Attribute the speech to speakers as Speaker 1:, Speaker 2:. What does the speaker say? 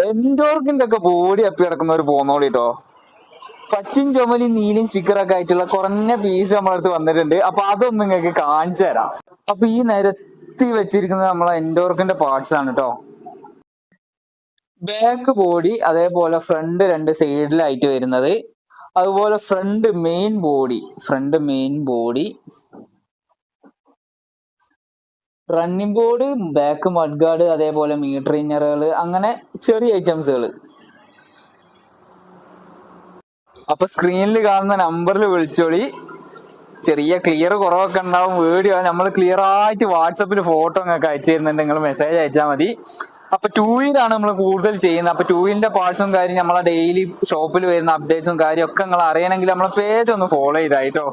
Speaker 1: എൻഡോർക്കിന്റെ ഒക്കെ ബോഡി അപ്പി കിടക്കുന്നവർ പോന്നോളി കേട്ടോ. പച്ചും ചുമലും നീലും സ്റ്റിക്കറൊക്കെ ആയിട്ടുള്ള കുറഞ്ഞ പീസ് നമ്മളടുത്ത് വന്നിട്ടുണ്ട്. അപ്പൊ അതൊന്നും നിങ്ങൾക്ക് കാണിച്ചു തരാം. അപ്പൊ ഈ നിരത്തി വെച്ചിരിക്കുന്നത് നമ്മളെ എൻഡോർക്കിന്റെ പാർട്സ് ആണ് കേട്ടോ. ബാക്ക് ബോഡി, അതേപോലെ ഫ്രണ്ട് രണ്ട് സൈഡിലായിട്ട് വരുന്നത്, അതുപോലെ front main body, running board, back mudguard, അതേപോലെ മീറ്റർ ഇന്നറുകൾ, അങ്ങനെ ചെറിയ ഐറ്റംസുകൾ. അപ്പൊ സ്ക്രീനിൽ കാണുന്ന നമ്പറിൽ വിളിച്ചോളി. ചെറിയ ക്ലിയർ കുറവൊക്കെ ഉണ്ടാവും വീഡിയോ. നമ്മൾ ക്ലിയർ ആയിട്ട് വാട്സപ്പിൽ ഫോട്ടോ ഒക്കെ അയച്ചു തരുന്നുണ്ട്, നിങ്ങൾ മെസ്സേജ് അയച്ചാൽ മതി. അപ്പൊ 2 വീലാണ് നമ്മൾ കൂടുതൽ ചെയ്യുന്നത്. അപ്പൊ 2 വീലിന്റെ പാർട്സും കാര്യം നമ്മളെ ഡെയിലി ഷോപ്പിൽ വരുന്ന അപ്ഡേറ്റ്സും കാര്യം ഒക്കെ നിങ്ങൾ അറിയണമെങ്കിൽ നമ്മളെ പേജ് ഒന്ന് ഫോളോ ചെയ്തായിട്ടോ.